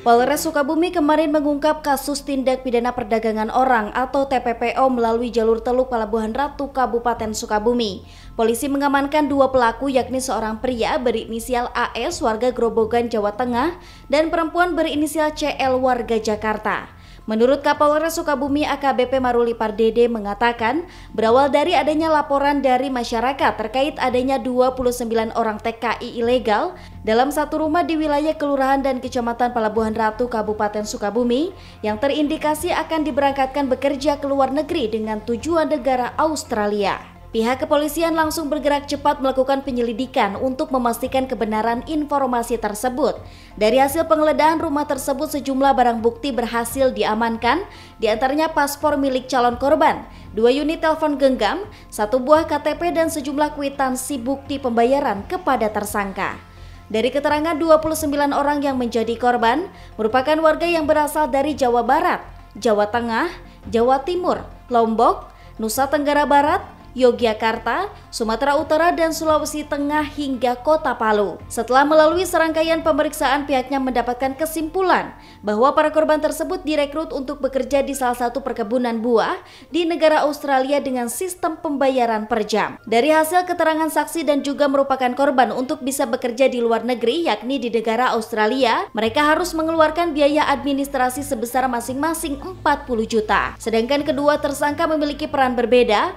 Polres Sukabumi kemarin mengungkap kasus tindak pidana perdagangan orang atau TPPO melalui jalur Teluk Pelabuhan Ratu, Kabupaten Sukabumi. Polisi mengamankan dua pelaku yakni seorang pria berinisial AS warga Grobogan, Jawa Tengah dan perempuan berinisial CL warga Jakarta. Menurut Kapolres Sukabumi AKBP Maruli Pardede mengatakan berawal dari adanya laporan dari masyarakat terkait adanya 29 orang TKI ilegal dalam satu rumah di wilayah Kelurahan dan Kecamatan Pelabuhan Ratu Kabupaten Sukabumi yang terindikasi akan diberangkatkan bekerja ke luar negeri dengan tujuan negara Australia. Pihak kepolisian langsung bergerak cepat melakukan penyelidikan untuk memastikan kebenaran informasi tersebut. Dari hasil penggeledahan rumah tersebut sejumlah barang bukti berhasil diamankan, diantaranya paspor milik calon korban, 2 unit telepon genggam, 1 buah KTP dan sejumlah kwitansi bukti pembayaran kepada tersangka. Dari keterangan 29 orang yang menjadi korban, merupakan warga yang berasal dari Jawa Barat, Jawa Tengah, Jawa Timur, Lombok, Nusa Tenggara Barat, Yogyakarta, Sumatera Utara, dan Sulawesi Tengah hingga Kota Palu. Setelah melalui serangkaian pemeriksaan, pihaknya mendapatkan kesimpulan bahwa para korban tersebut direkrut untuk bekerja di salah satu perkebunan buah di negara Australia dengan sistem pembayaran per jam. Dari hasil keterangan saksi dan juga merupakan korban untuk bisa bekerja di luar negeri yakni di negara Australia, mereka harus mengeluarkan biaya administrasi sebesar masing-masing 40 juta. Sedangkan kedua tersangka memiliki peran berbeda.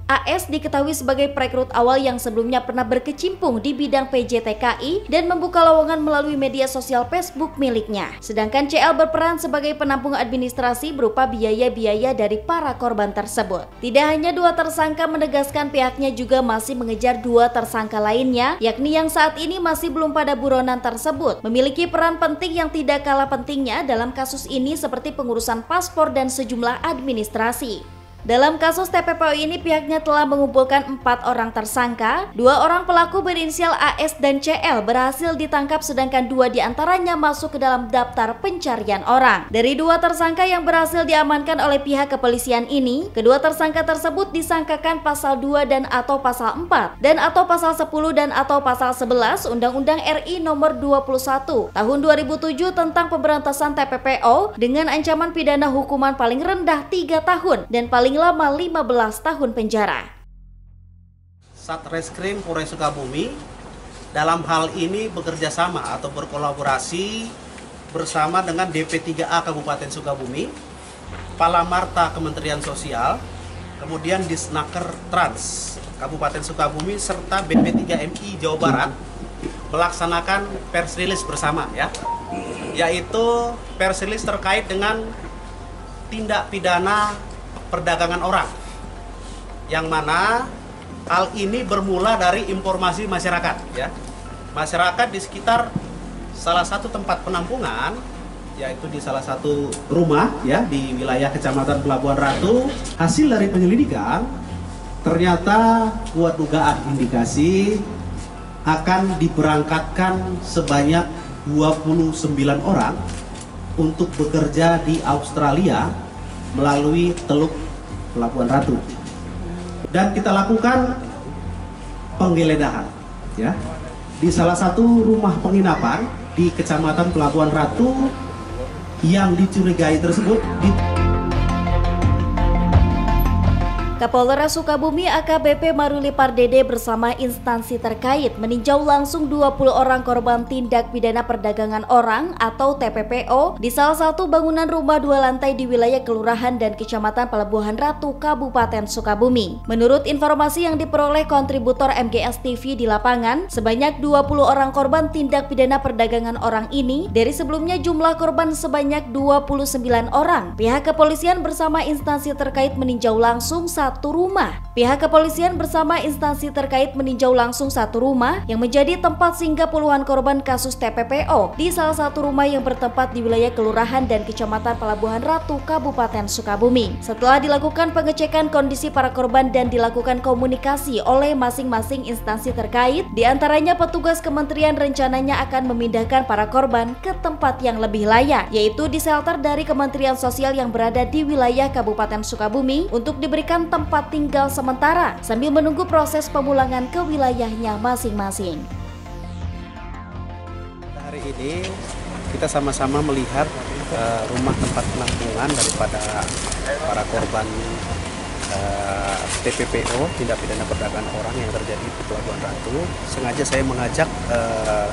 AS diketahui sebagai perekrut awal yang sebelumnya pernah berkecimpung di bidang PJTKI dan membuka lowongan melalui media sosial Facebook miliknya. Sedangkan CL berperan sebagai penampung administrasi berupa biaya-biaya dari para korban tersebut. Tidak hanya dua tersangka, menegaskan pihaknya juga masih mengejar dua tersangka lainnya, yakni yang saat ini masih belum pada buronan tersebut, memiliki peran penting yang tidak kalah pentingnya dalam kasus ini seperti pengurusan paspor dan sejumlah administrasi. Dalam kasus TPPO ini pihaknya telah mengumpulkan 4 orang tersangka, 2 orang pelaku berinisial AS dan CL berhasil ditangkap sedangkan 2 diantaranya masuk ke dalam daftar pencarian orang. Dari 2 tersangka yang berhasil diamankan oleh pihak kepolisian ini, kedua tersangka tersebut disangkakan pasal 2 dan atau pasal 4 dan atau pasal 10 dan atau pasal 11 Undang-Undang RI nomor 21 tahun 2007 tentang pemberantasan TPPO dengan ancaman pidana hukuman paling rendah 3 tahun dan paling lama 15 tahun penjara. Satreskrim Polres Sukabumi dalam hal ini bekerja sama atau berkolaborasi bersama dengan DP3A Kabupaten Sukabumi, Palamarta Kementerian Sosial, kemudian Disnaker Trans Kabupaten Sukabumi serta BP3MI Jawa Barat melaksanakan pers rilis bersama yaitu pers rilis terkait dengan tindak pidana perdagangan orang, yang mana hal ini bermula dari informasi masyarakat masyarakat di sekitar salah satu tempat penampungan, yaitu di salah satu rumah di wilayah Kecamatan Pelabuhan Ratu. Hasil dari penyelidikan ternyata kuat dugaan indikasi akan diberangkatkan sebanyak 29 orang untuk bekerja di Australia melalui Teluk Pelabuhan Ratu, dan kita lakukan penggeledahan di salah satu rumah penginapan di Kecamatan Pelabuhan Ratu yang dicurigai tersebut. Kapolres Sukabumi AKBP Maruli Pardede bersama instansi terkait meninjau langsung 20 orang korban tindak pidana perdagangan orang atau TPPO di salah satu bangunan rumah 2 lantai di wilayah Kelurahan dan Kecamatan Pelabuhan Ratu, Kabupaten Sukabumi. Menurut informasi yang diperoleh kontributor MGS TV di lapangan, sebanyak 20 orang korban tindak pidana perdagangan orang ini dari sebelumnya jumlah korban sebanyak 29 orang. Pihak kepolisian bersama instansi terkait meninjau langsung satu rumah. Pihak kepolisian bersama instansi terkait meninjau langsung satu rumah yang menjadi tempat singgah puluhan korban kasus TPPO di salah satu rumah yang bertempat di wilayah Kelurahan dan Kecamatan Pelabuhan Ratu, Kabupaten Sukabumi. Setelah dilakukan pengecekan kondisi para korban dan dilakukan komunikasi oleh masing-masing instansi terkait, diantaranya petugas kementerian rencananya akan memindahkan para korban ke tempat yang lebih layak, yaitu di shelter dari Kementerian Sosial yang berada di wilayah Kabupaten Sukabumi untuk diberikan tempat tinggal sementara sambil menunggu proses pemulangan ke wilayahnya masing-masing. ini kita sama-sama melihat rumah tempat penampungan daripada para korban TPPO, tindak pidana perdagangan orang yang terjadi di Pelabuhan Ratu. Sengaja saya mengajak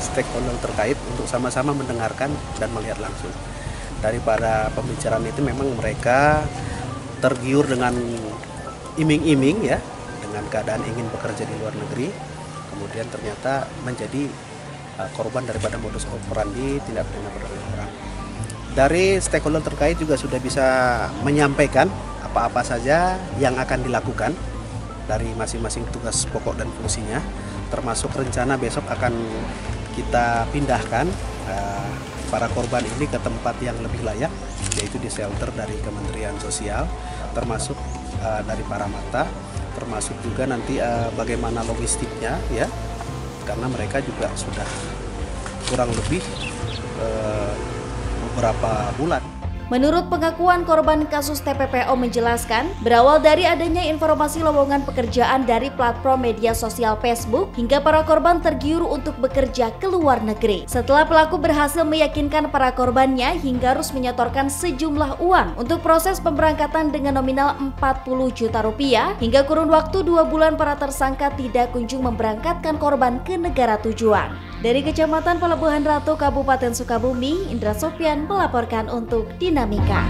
stakeholder terkait untuk sama-sama mendengarkan dan melihat langsung. Daripada pembicaraan itu memang mereka tergiur dengan iming-iming ya, dengan keadaan ingin bekerja di luar negeri, kemudian ternyata menjadi korban daripada modus operandi tindak pidana perdagangan orang. Dari stakeholder terkait juga sudah bisa menyampaikan apa-apa saja yang akan dilakukan dari masing-masing tugas pokok dan fungsinya, termasuk rencana besok akan kita pindahkan para korban ini ke tempat yang lebih layak, yaitu di shelter dari Kementerian Sosial, termasuk dari Paramata, termasuk juga nanti bagaimana logistiknya ya, karena mereka juga sudah kurang lebih beberapa bulan. Menurut pengakuan korban kasus TPPO menjelaskan, berawal dari adanya informasi lowongan pekerjaan dari platform media sosial Facebook hingga para korban tergiur untuk bekerja ke luar negeri. Setelah pelaku berhasil meyakinkan para korbannya hingga harus menyetorkan sejumlah uang untuk proses pemberangkatan dengan nominal 40 juta rupiah, hingga kurun waktu 2 bulan para tersangka tidak kunjung memberangkatkan korban ke negara tujuan. Dari Kecamatan Pelabuhan Ratu, Kabupaten Sukabumi, Indra Sofyan melaporkan untuk Dinamika.